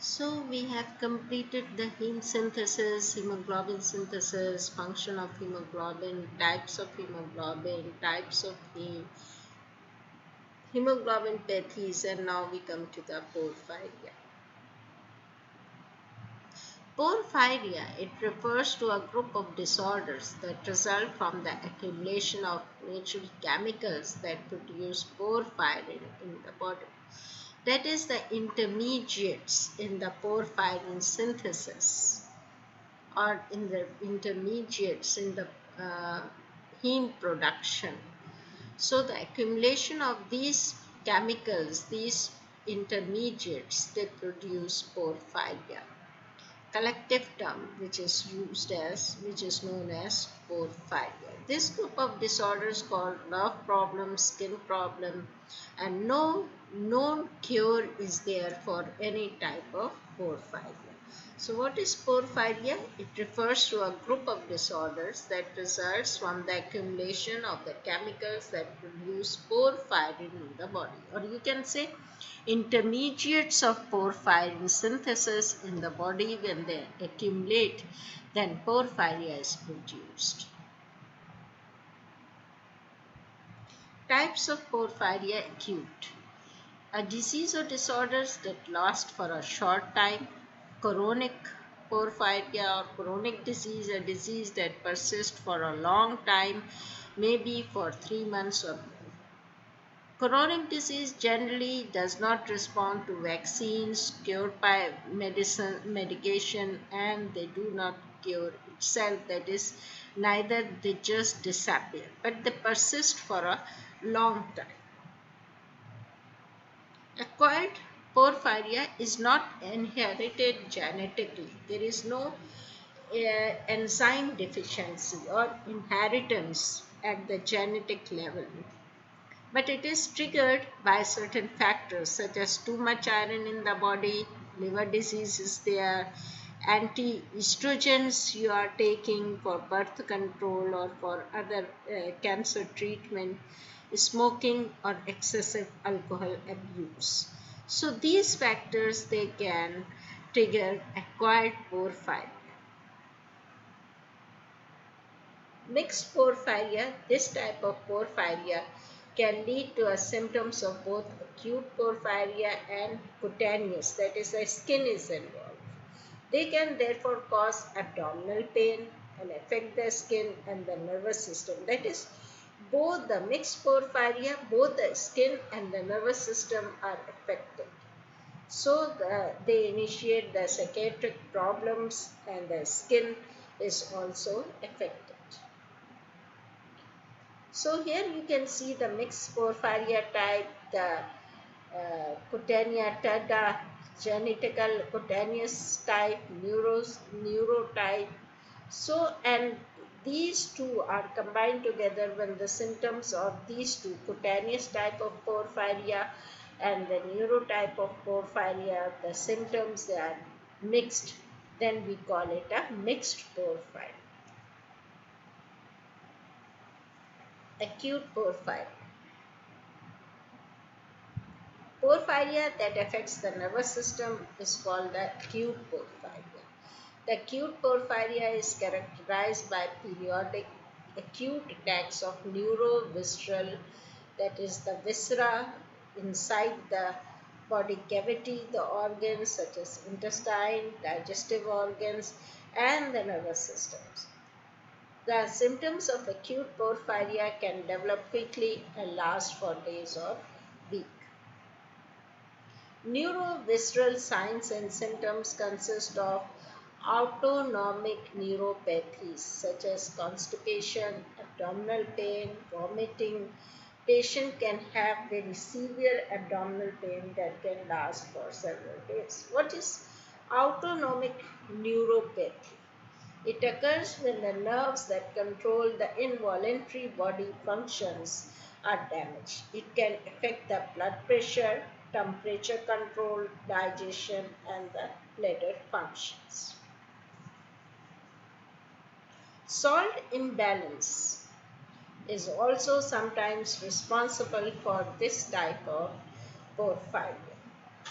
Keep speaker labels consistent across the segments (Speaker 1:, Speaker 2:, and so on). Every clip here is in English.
Speaker 1: So we have completed the heme synthesis, hemoglobin synthesis, function of hemoglobin, types of hemoglobin, types of hemoglobinopathies, and now we come to the porphyria. Porphyria, it refers to a group of disorders that result from the accumulation of natural chemicals that produce porphyrin in the body. That is the intermediates in the porphyrin synthesis or in the intermediates in the heme production. So the accumulation of these chemicals, these intermediates, they produce porphyria. Collective term which is known as porphyria. This group of disorders called nerve problem, skin problem, and no known cure is there for any type of porphyria. So what is porphyria? It refers to a group of disorders that results from the accumulation of the chemicals that produce porphyrin in the body, or you can say intermediates of porphyrin synthesis in the body. When they accumulate, then porphyria is produced. Types of porphyria: acute, a disease or disorders that last for a short time. Chronic porphyria or chronic disease, a disease that persists for a long time, maybe for 3 months or more. Chronic disease generally does not respond to vaccines, cured by medication, and they do not cure itself. That is, neither they just disappear, but they persist for a long time. Acquired porphyria is not inherited genetically. There is no enzyme deficiency or inheritance at the genetic level, but it is triggered by certain factors such as too much iron in the body, liver disease is there, anti-estrogens you are taking for birth control or for other cancer treatment, smoking or excessive alcohol abuse. So these factors, they can trigger acquired porphyria. Mixed porphyria, this type of porphyria can lead to a symptoms of both acute porphyria and cutaneous, that is, the skin is involved. They can therefore cause abdominal pain and affect the skin and the nervous system. That is, both the mixed porphyria, both the skin and the nervous system are affected. So they initiate the psychiatric problems and the skin is also affected. So here you can see the mixed porphyria type, the cutaneous, genetical cutaneous type, neurotype. So, and these two are combined together when the symptoms of these two, cutaneous type of porphyria and the neurotype of porphyria, the symptoms, they are mixed, then we call it a mixed porphyria. Acute porphyria. Porphyria that affects the nervous system is called the acute porphyria. The acute porphyria is characterized by periodic acute attacks of neurovisceral, that is the viscera inside the body cavity, the organs such as intestine, digestive organs, and the nervous systems. The symptoms of acute porphyria can develop quickly and last for days or weeks. Neurovisceral signs and symptoms consist of autonomic neuropathies such as constipation, abdominal pain, vomiting. Patient can have very severe abdominal pain that can last for several days. What is autonomic neuropathy? It occurs when the nerves that control the involuntary body functions are damaged. It can affect the blood pressure, temperature control, digestion, and the bladder functions. Salt imbalance is also sometimes responsible for this type of porphyria.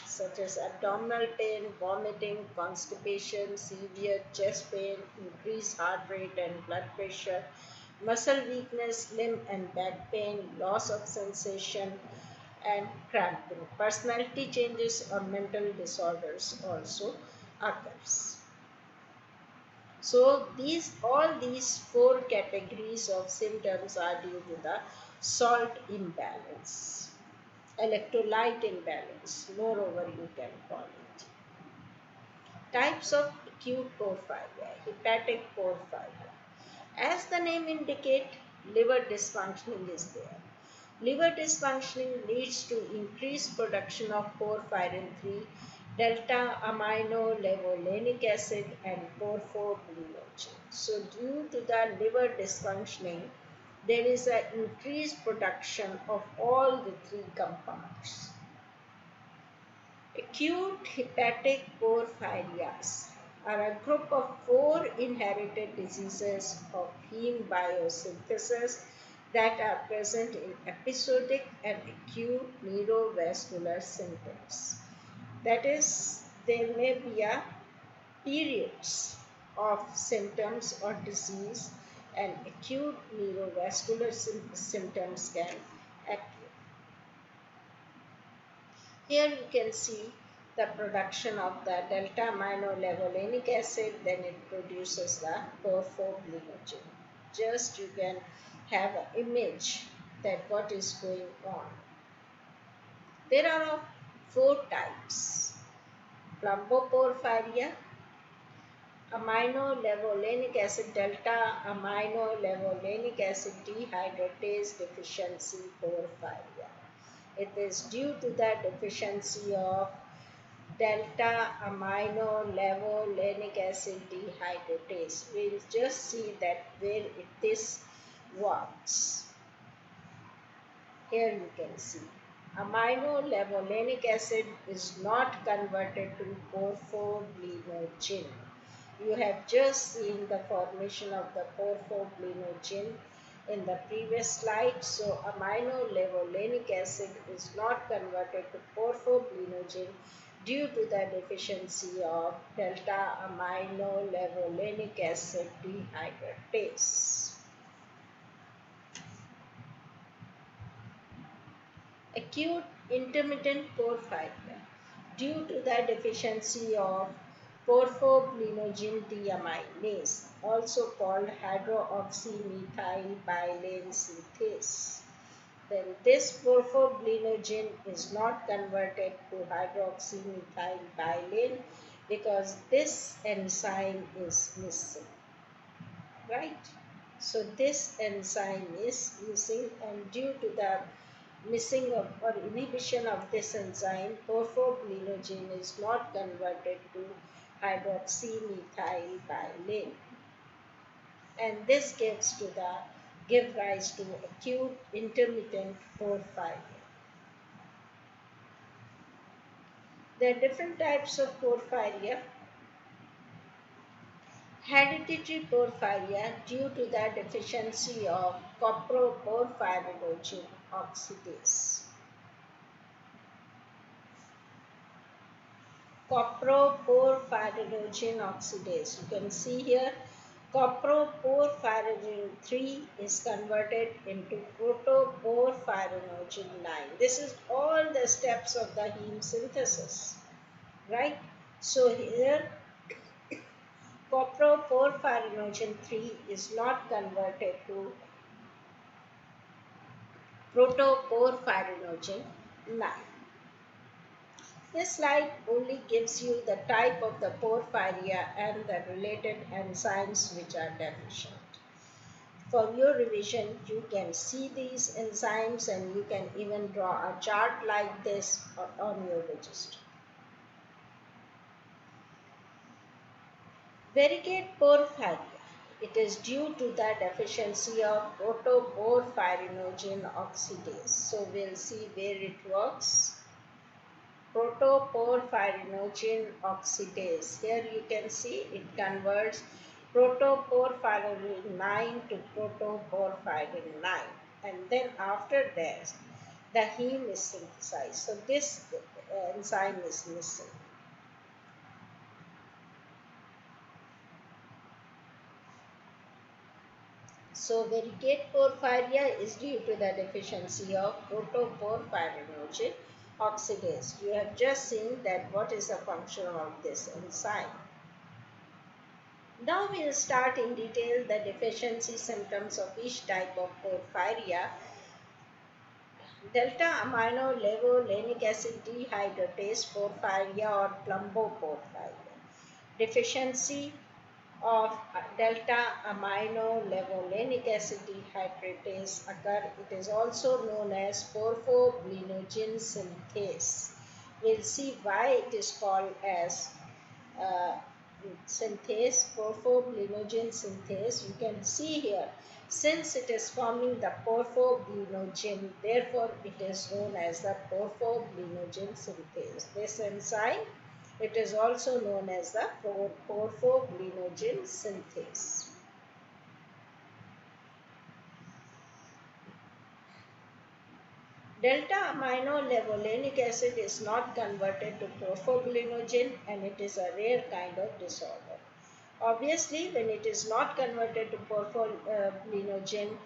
Speaker 1: such as abdominal pain, vomiting, constipation, severe chest pain, increased heart rate and blood pressure, muscle weakness, limb and back pain, loss of sensation, and cramping. Personality changes or mental disorders also occurs. So these four categories of symptoms are due to the salt imbalance, electrolyte imbalance, moreover you can call it. Types of acute porphyria, hepatic porphyria. As the name indicates, liver dysfunctioning is there. Liver dysfunctioning leads to increased production of porphyrin 3, delta amino levulinic acid, and porphobilinogen. So, due to the liver dysfunctioning, there is an increased production of all the three compounds. Acute hepatic porphyrias are a group of four inherited diseases of heme biosynthesis that are present in episodic and acute neurovascular symptoms. That is, there may be a periods of symptoms or disease, and acute neurovascular symptoms can occur. Here you can see the production of the delta amino levulinic acid, then it produces the porphobilinogen. Just you can have an image that what is going on. There are of four types: plumboporphyria, amino levulinic acid delta amino levulinic acid dehydratase deficiency porphyria. It is due to the deficiency of delta amino levulinic acid dehydratase. We'll just see that where this works. Here you can see amino levulinic acid is not converted to porphobilinogen. You have just seen the formation of the porphobilinogen in the previous slide. So amino levulinic acid is not converted to porphobilinogen due to the deficiency of delta amino levulinic acid dehydratase. Acute intermittent porphyria due to the deficiency of porphobilinogen deaminase, also called hydroxymethylbilane synthase. Then this porphobilinogen is not converted to hydroxymethylbilane because this enzyme is missing, right? So this enzyme is missing, and due to the missing of or inhibition of this enzyme, porphobilinogen is not converted to hydroxymethylbilane, and this give rise to acute intermittent porphyria. There are different types of porphyria. Hereditary porphyria due to the deficiency of coproporphyrinogen oxidase. Coproporphyrinogen oxidase. You can see here coproporphyrinogen 3 is converted into protoporphyrinogen 9. This is all the steps of the heme synthesis, right? So here coproporphyrinogen 3 is not converted to protoporphyrinogen 9. This slide only gives you the type of the porphyria and the related enzymes which are deficient. For your revision, you can see these enzymes and you can even draw a chart like this on your register. Variegate porphyria. It is due to the deficiency of protoporphyrinogen oxidase. So we'll see where it works. Protoporphyrinogen oxidase. Here you can see it converts protoporphyrin 9 to protoporphyrin 9, and then after that the heme is synthesized. So this enzyme is missing. So, varicate porphyria is due to the deficiency of protoporphyrinogen oxidase. You have just seen that what is the function of this enzyme. Now we will start in detail the deficiency symptoms of each type of porphyria. Delta amino levulinic acid dehydratase porphyria or plumboporphyria. Deficiency of delta amino levulinic acid dehydratase occur. It is also known as porphoblinogen synthase. We'll see why it is called as uh, synthase, porphoblinogen synthase. You can see here, since it is forming the porphoblinogen, therefore it is known as the porphoblinogen synthase. This enzyme, it is also known as the porphoblinogen synthase. Delta amino levulinic acid is not converted to porphoblinogen and it is a rare kind of disorder. Obviously, when it is not converted to porphoblinogen,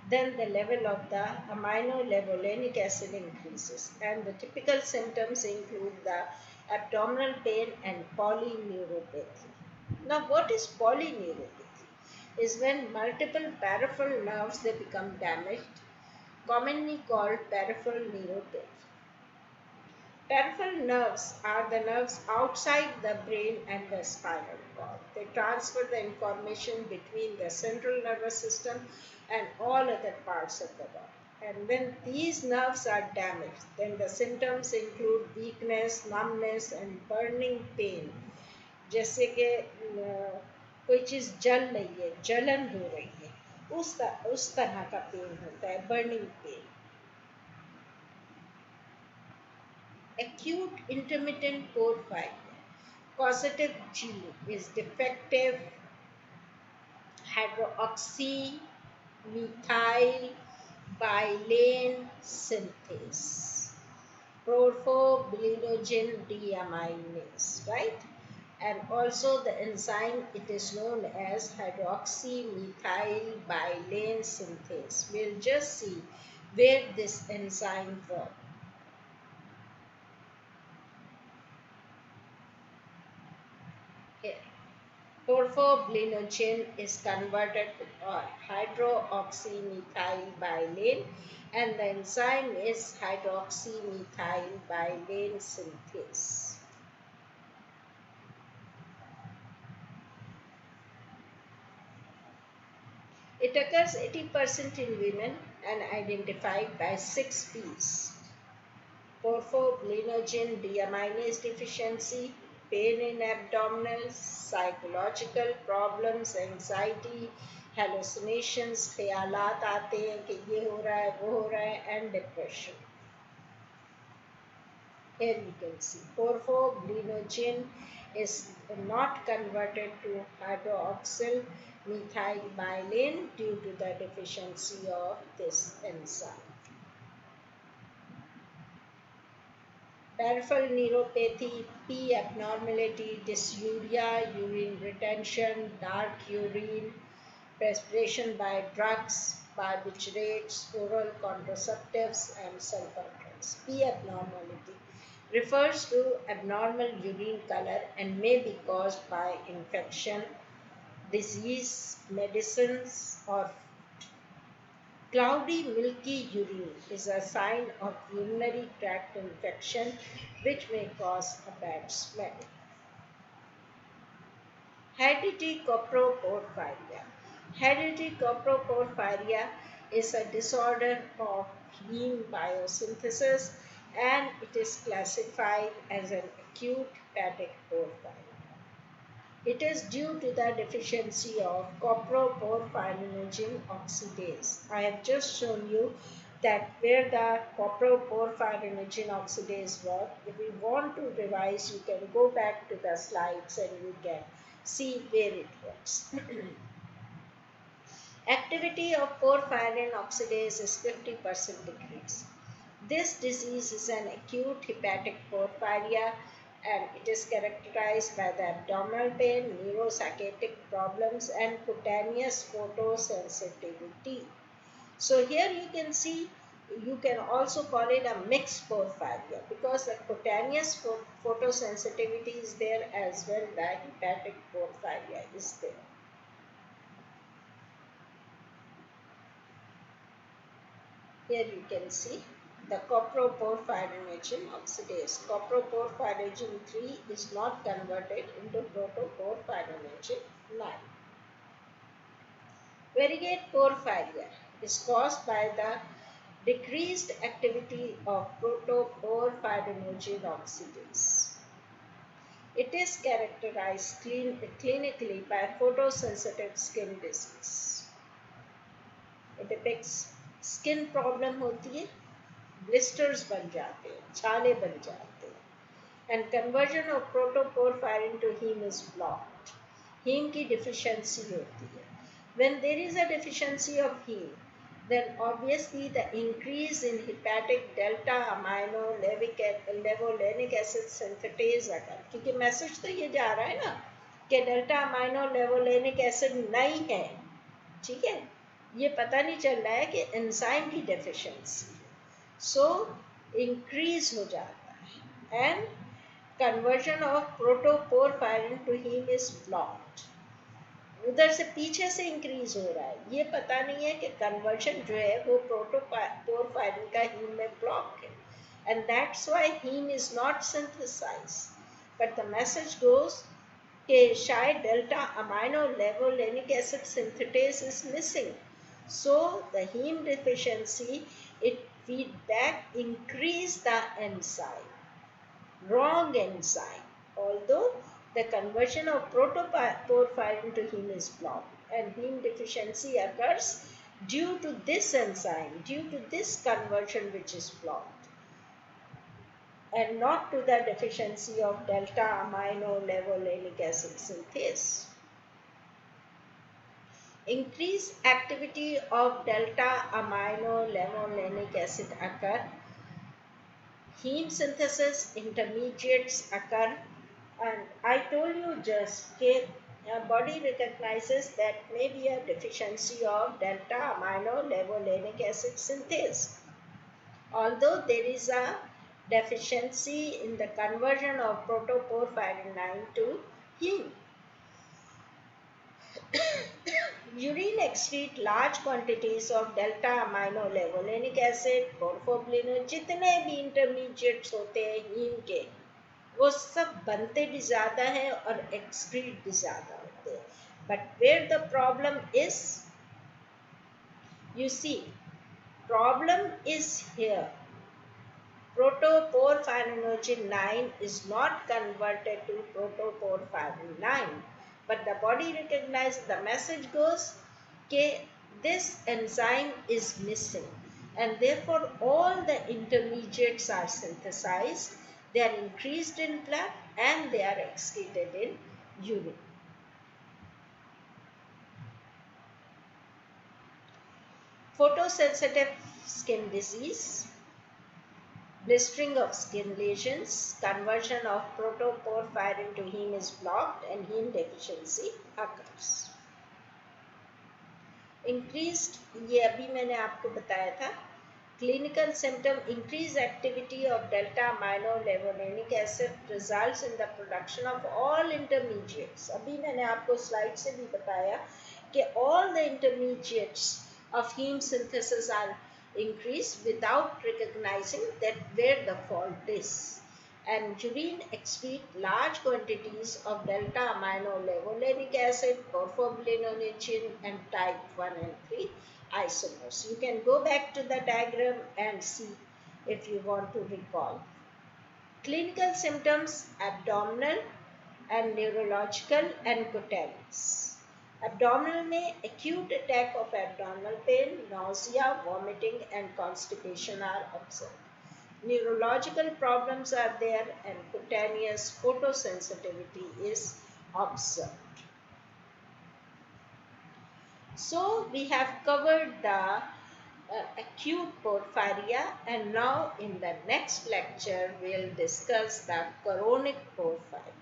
Speaker 1: then the level of the amino levulinic acid increases and the typical symptoms include the abdominal pain and polyneuropathy. Now, what is polyneuropathy? Is when multiple peripheral nerves they become damaged, commonly called peripheral neuropathy. Peripheral nerves are the nerves outside the brain and the spinal cord. They transfer the information between the central nervous system and all other parts of the body. And when these nerves are damaged, then the symptoms include weakness, numbness, and burning pain. जैसे कि कोई चीज़ जल रही है, जलन हो रही है, उस तरह का पेन होता है, burning pain. Acute intermittent porphyria. Causative gene is defective hydroxymethyl bilane synthase. Porphoblinogen deaminase, right? And also the enzyme, it is known as hydroxymethyl bilane synthase. We'll just see where this enzyme works. Here. Porphoblinogen is converted to hydroxymethyl and the enzyme is hydroxymethyl synthase. It occurs 80% in women and identified by 6 P's. Porphoblinogen deaminase deficiency, pain in abdominal, psychological problems, anxiety, hallucinations, ख्यालात आते हैं कि ये हो रहा है, वो हो रहा है, and depression. Here we can see porphoblinogen is not converted to hydroxyl methyl bilane due to the deficiency of this enzyme. Peripheral neuropathy, P abnormality, dysuria, urine retention, dark urine, perspiration by drugs, barbiturates, oral contraceptives, and sulfur drugs. P abnormality refers to abnormal urine color and may be caused by infection, disease, medicines, or cloudy milky urine is a sign of urinary tract infection which may cause a bad smell. Hereditary coproporphyria. Hereditary coproporphyria is a disorder of heme biosynthesis and it is classified as an acute hepatic porphyria. It is due to the deficiency of coproporphyrinogen oxidase. I have just shown you that where the coproporphyrinogen oxidase works. If you want to revise, you can go back to the slides and you can see where it works. Activity of porphyrin oxidase is 50% decrease. This disease is an acute hepatic porphyria and it is characterized by the abdominal pain, neuropsychiatric problems, and cutaneous photosensitivity. So here you can see, you can also call it a mixed porphyria because the cutaneous photosensitivity is there as well, the hepatic porphyria is there. Here you can see the coproporphyrinogen oxidase. Coproporphyrinogen 3 is not converted into protoporphyrinogen 9. Variegate porphyria is caused by the decreased activity of protoporphyrinogen oxidase. It is characterized clinically by photosensitive skin disease. It depicts skin problem होती है, blisters बन जाते हैं, छाले बन जाते हैं, and conversion of protoporphyrin to heme is blocked. Heme की डिफिशियंसी होती है. When there is a deficiency of heme, then obviously the increase in hepatic delta amino levulinic acid synthetase occur. क्योंकि मैसेज तो ये जा रहा है ना कि डेल्टा अमाइनो लेवोलेनिक एसिड नहीं है, ठीक है, ये पता नहीं चल रहा है कि एंजाइम की डेफिशिएंसी, सो इंक्रीज हो जाता है and conversion of protoporphyrin to heme is blocked. उधर से पीछे से इंक्रीज हो रहा है, ये पता नहीं है कि कन्वर्जन जो है वो प्रोटोपोरफायरिन का हीम में ब्लॉक है, and that's why heme is not synthesized. But the message goes कि शायद delta amino levulinic acid synthetase is missing. So the heme deficiency, it feedback increase the enzyme, wrong enzyme, although the conversion of protoporphyrin to heme is blocked, and heme deficiency occurs due to this enzyme, due to this conversion which is blocked, and not to the deficiency of delta amino levolinic acid synthase. Increased activity of delta amino levolinic acid occur, heme synthesis intermediates occur, and I told you just that body recognizes that may be a deficiency of delta amino levolinic acid synthase, although there is a deficiency in the conversion of protoporphyrin 9 to heme. Urine excrete large quantities of delta amino levolinic acid, porphyrin, जितने भी intermediates होते हैं haem के, वो सब बनते भी ज़्यादा हैं और excrete भी ज़्यादा होते हैं. But where the problem is, you see, problem is here. Protoporphyrinogen 9 is not converted to protoporphyrin 9. But the body recognizes, the message goes that this enzyme is missing, and therefore all the intermediates are synthesized, they are increased in blood, and they are excreted in urine. Photosensitive skin disease, blistering of skin lesions, conversion of protoporphyrin to heme is blocked, and heme deficiency occurs. Increased, ये अभी मैंने आपको बताया था, clinical symptom, increased activity of delta amino levolinic acid results in the production of all intermediates. अभी मैंने आपको slide से भी बताया कि all the intermediates of heme synthesis are increased without recognizing that where the fault is, and urine excrete large quantities of delta amino levolinic acid, porphyrin, and type 1 and 3 isomers. You can go back to the diagram and see if you want to recall. Clinical symptoms, abdominal and neurological and cutaneous. Abdominal में acute attack of abdominal pain, nausea, vomiting, and constipation are observed. Neurological problems are there, and cutaneous photosensitivity is observed. So we have covered the acute porphyria, and now in the next lecture we'll discuss the chronic porphyria.